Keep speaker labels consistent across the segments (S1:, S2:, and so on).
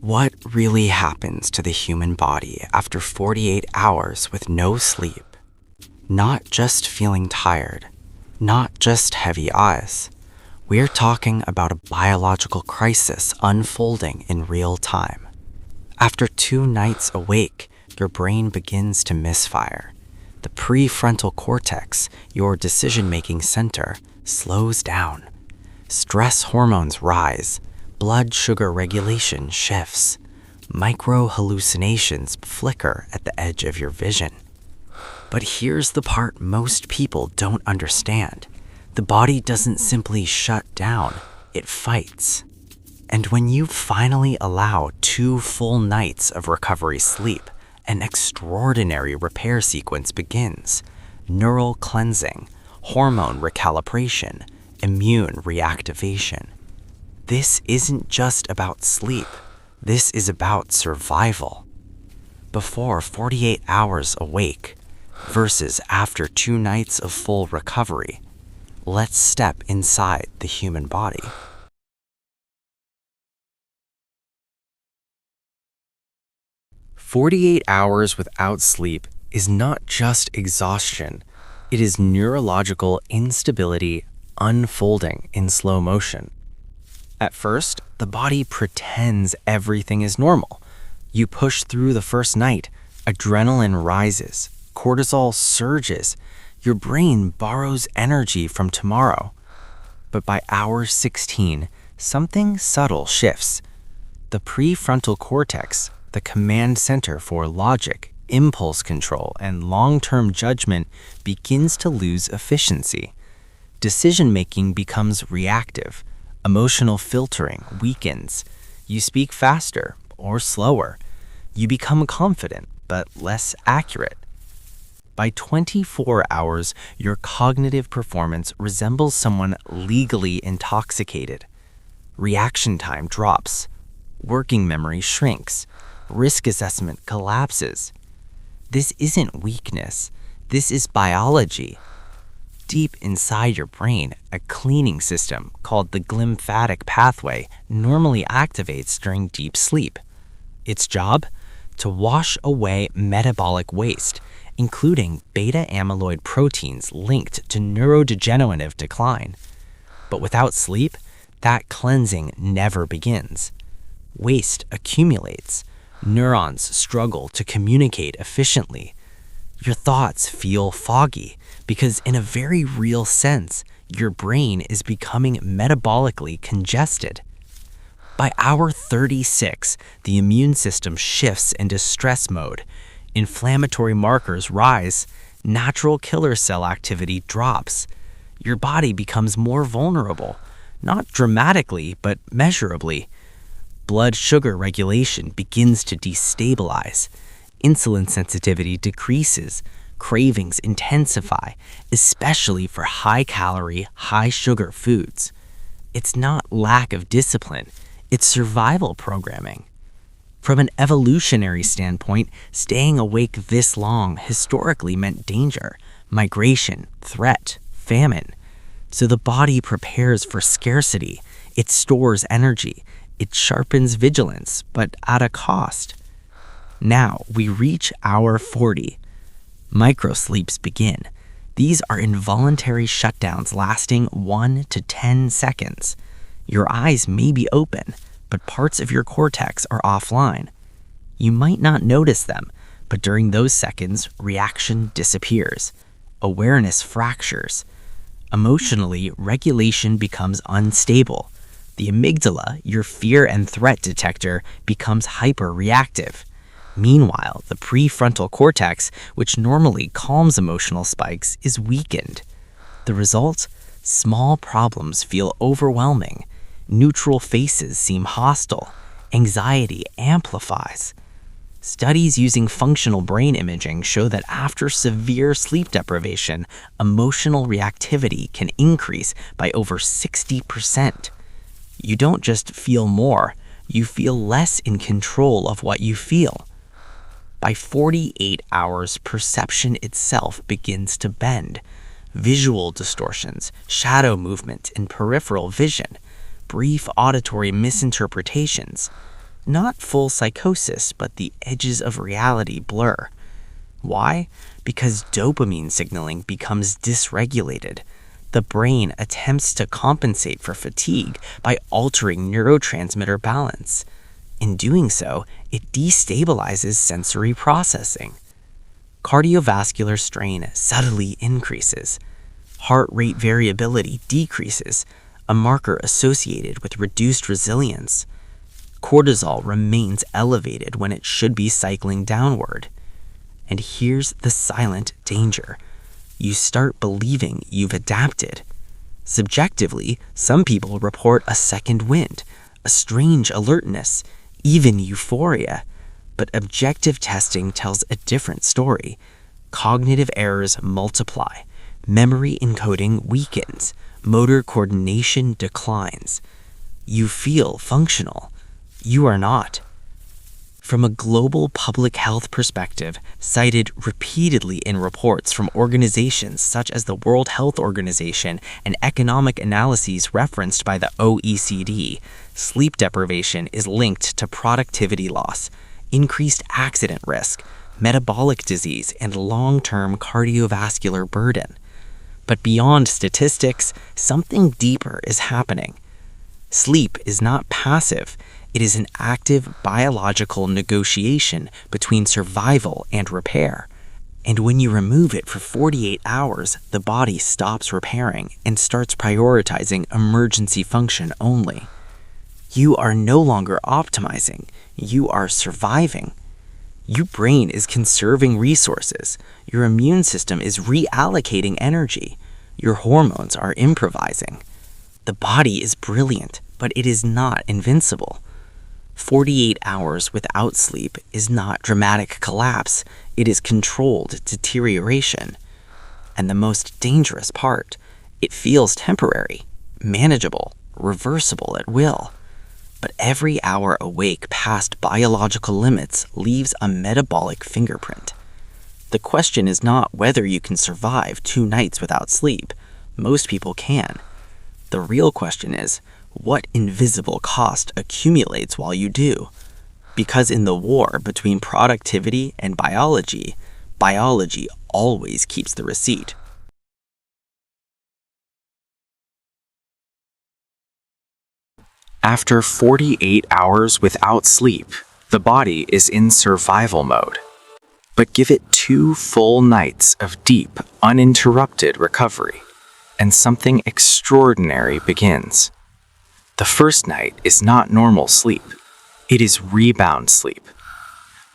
S1: What really happens to the human body after 48 hours with no sleep? Not just feeling tired, not just heavy eyes. We're talking about a biological crisis unfolding in real time. After 2 nights awake, your brain begins to misfire. The prefrontal cortex, your decision-making center, slows down. Stress hormones rise. Blood sugar regulation shifts. Micro-hallucinations flicker at the edge of your vision. But here's the part most people don't understand. The body doesn't simply shut down, it fights. And when you finally allow 2 full nights of recovery sleep, an extraordinary repair sequence begins. Neural cleansing, hormone recalibration, immune reactivation. This isn't just about sleep. This is about survival. Before 48 hours awake versus after 2 nights of full recovery, let's step inside the human body. "48 hours without sleep is not just exhaustion. It is neurological instability unfolding in slow motion. At first, the body pretends everything is normal. You push through the first night, adrenaline rises, cortisol surges, your brain borrows energy from tomorrow. But by hour 16, something subtle shifts. The prefrontal cortex, the command center for logic, impulse control, and long-term judgment, begins to lose efficiency. Decision-making becomes reactive. Emotional filtering weakens. You speak faster or slower. You become confident but less accurate. By 24 hours, your cognitive performance resembles someone legally intoxicated. Reaction time drops. Working memory shrinks. Risk assessment collapses. This isn't weakness. This is biology. Deep inside your brain, a cleaning system called the glymphatic pathway normally activates during deep sleep. Its job? To wash away metabolic waste, including beta-amyloid proteins linked to neurodegenerative decline. But without sleep, that cleansing never begins. Waste accumulates. Neurons struggle to communicate efficiently. Your thoughts feel foggy because, in a very real sense, your brain is becoming metabolically congested. By hour 36, the immune system shifts into stress mode. Inflammatory markers rise. Natural killer cell activity drops. Your body becomes more vulnerable, not dramatically, but measurably. Blood sugar regulation begins to destabilize. Insulin sensitivity decreases. Cravings intensify, especially for high-calorie, high-sugar foods. It's not lack of discipline, it's survival programming. From an evolutionary standpoint, staying awake this long historically meant danger, migration, threat, famine. So the body prepares for scarcity. It stores energy. It sharpens vigilance, but at a cost. Now we reach hour 40. Microsleeps begin. These are involuntary shutdowns lasting 1 to 10 seconds. Your eyes may be open, but parts of your cortex are offline. You might not notice them, but during those seconds, reaction disappears. Awareness fractures. Emotionally, regulation becomes unstable. The amygdala, your fear and threat detector, becomes hyper-reactive. Meanwhile, the prefrontal cortex, which normally calms emotional spikes, is weakened. The result? Small problems feel overwhelming. Neutral faces seem hostile. Anxiety amplifies. Studies using functional brain imaging show that after severe sleep deprivation, emotional reactivity can increase by over 60%. You don't just feel more, you feel less in control of what you feel. By 48 hours, perception itself begins to bend. Visual distortions, shadow movement, and peripheral vision, brief auditory misinterpretations.
S2: Not full psychosis, but the edges of reality blur. Why? Because dopamine signaling becomes dysregulated. The brain attempts to compensate for fatigue by altering neurotransmitter balance. In doing so, it destabilizes sensory processing. Cardiovascular strain subtly increases. Heart rate variability decreases, a marker associated with reduced resilience. Cortisol remains elevated when it should be cycling downward. And here's the silent danger. You start believing you've adapted. Subjectively, some people report a second wind, a strange alertness, even euphoria. But objective testing tells a different story. Cognitive errors multiply. Memory encoding weakens. Motor coordination declines. You feel functional. You are not. From a global public health perspective, cited repeatedly in reports from organizations such as the World Health Organization and economic analyses referenced by the OECD, sleep deprivation is linked to productivity loss, increased accident risk, metabolic disease, and long-term cardiovascular burden. But beyond statistics, something deeper is happening. Sleep is not passive. It is an active biological negotiation between survival and repair. And when you remove it for 48 hours, the body stops repairing and starts prioritizing emergency function only. You are no longer optimizing. You are surviving. Your brain is conserving resources. Your immune system is reallocating energy. Your hormones are improvising. The body is brilliant, but it is not invincible. 48 hours without sleep is not dramatic collapse. It is controlled deterioration. And the most dangerous part, it feels temporary, manageable, reversible at will. But every hour awake past biological limits leaves a metabolic fingerprint. The question is not whether you can survive 2 nights without sleep. Most people can. The real question is, what invisible cost accumulates while you do? Because in the war between productivity and biology, biology always keeps the receipt.
S1: After 48 hours without sleep, the body is in survival mode. But give it 2 full nights of deep, uninterrupted recovery, and something extraordinary begins. The first night is not normal sleep. It is rebound sleep.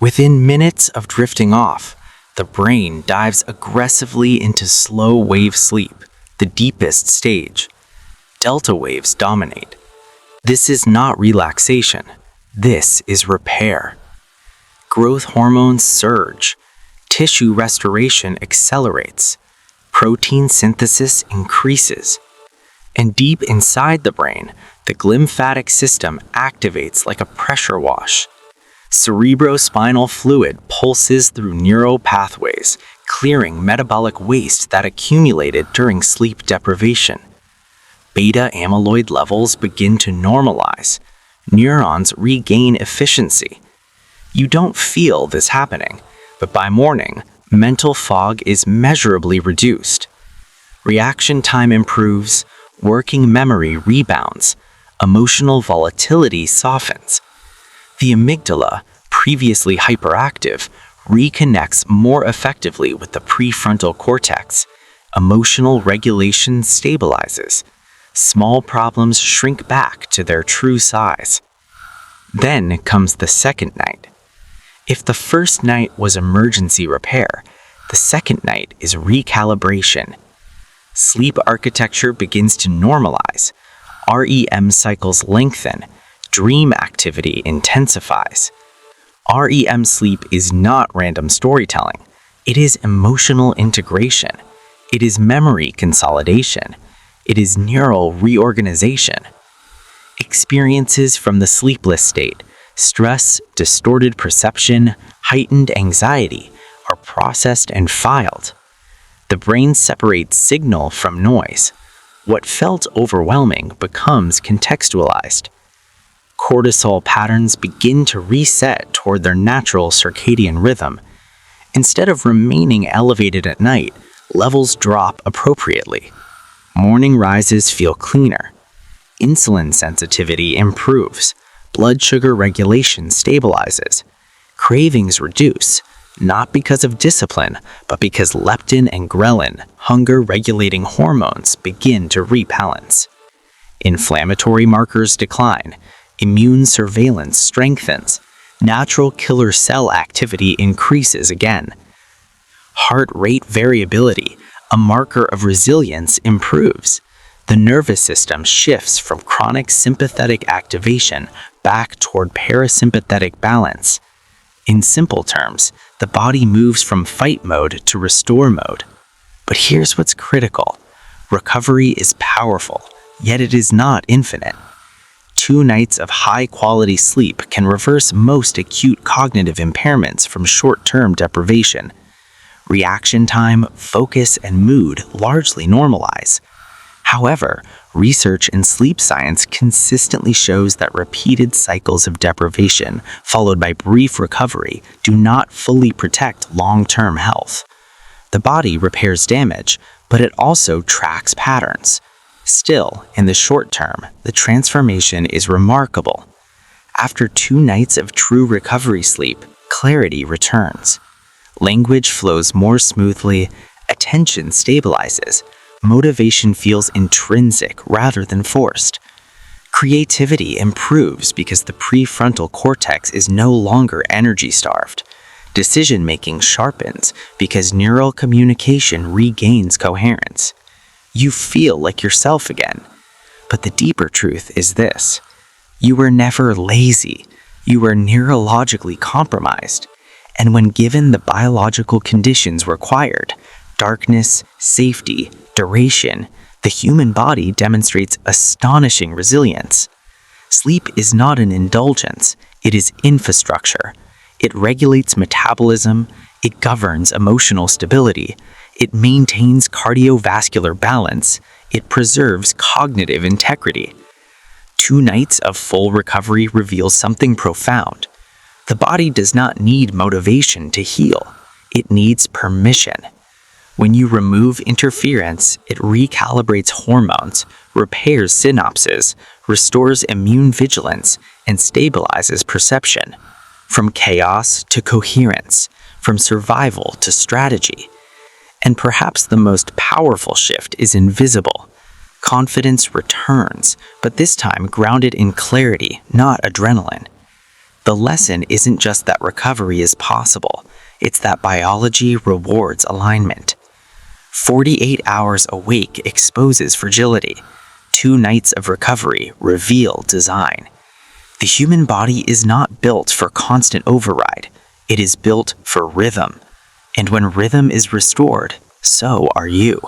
S1: Within minutes of drifting off, the brain dives aggressively into slow wave sleep, the deepest stage. Delta waves dominate. This is not relaxation. This is repair. Growth hormones surge. Tissue restoration accelerates. Protein synthesis increases. And deep inside the brain, the glymphatic system activates like a pressure wash. Cerebrospinal fluid pulses through neural pathways, clearing metabolic waste that accumulated during sleep deprivation. Beta amyloid levels begin to normalize. Neurons regain efficiency. You don't feel this happening, but by morning, mental fog is measurably reduced. Reaction time improves, working memory rebounds, emotional volatility softens. The amygdala, previously hyperactive, reconnects more effectively with the prefrontal cortex. Emotional regulation stabilizes. Small problems shrink back to their true size. Then comes the second night. If the first night was emergency repair, the second night is recalibration. Sleep architecture begins to normalize. REM cycles lengthen. Dream activity intensifies. REM sleep is not random storytelling. It is emotional integration. It is memory consolidation. It is neural reorganization. Experiences from the sleepless state, stress, distorted perception, heightened anxiety, are processed and filed. The brain separates signal from noise. What felt overwhelming becomes contextualized.
S2: Cortisol patterns begin to reset toward their natural circadian rhythm. Instead of remaining elevated at night, levels drop appropriately. Morning rises feel cleaner. Insulin sensitivity improves. Blood sugar regulation stabilizes. Cravings reduce, not because of discipline, but because leptin and ghrelin, hunger-regulating hormones, begin to rebalance. Inflammatory markers decline. Immune surveillance strengthens. Natural killer cell activity increases again. Heart rate variability, a marker of resilience, improves. The nervous system shifts from chronic sympathetic activation back toward parasympathetic balance. In simple terms, the body moves from fight mode to restore mode. But here's what's critical. Recovery is powerful, yet it is not infinite. 2 nights of high-quality sleep can reverse most acute cognitive impairments from short-term deprivation. Reaction time, focus, and mood largely normalize. However, research in sleep science consistently shows that repeated cycles of deprivation, followed by brief recovery, do not fully protect long-term health. The body repairs damage, but it also tracks patterns. Still, in the short term, the transformation is remarkable. After 2 nights of true recovery sleep, clarity returns. Language flows more smoothly, attention stabilizes, motivation feels intrinsic rather than forced. Creativity improves because the prefrontal cortex is no longer energy-starved. Decision-making sharpens because neural communication regains coherence. You feel like yourself again. But the deeper truth is this: you were never lazy. You were neurologically compromised. And when given the biological conditions required, darkness, safety, duration, the human body demonstrates astonishing resilience. Sleep is not an indulgence, it is infrastructure. It regulates metabolism, it governs emotional stability, it maintains cardiovascular balance, it preserves cognitive integrity. 2 nights of full recovery reveal something profound. The body does not need motivation to heal, it needs permission. When you remove interference, it recalibrates hormones, repairs synapses, restores immune vigilance, and stabilizes perception. From chaos to coherence, from survival to strategy. And perhaps the most powerful shift is invisible. Confidence returns, but this time grounded in clarity, not adrenaline. The lesson isn't just that recovery is possible, it's that biology rewards alignment. 48 hours awake exposes fragility. 2 nights of recovery reveal design. The human body is not built for constant override. It is built for rhythm. And when rhythm is restored, so are you.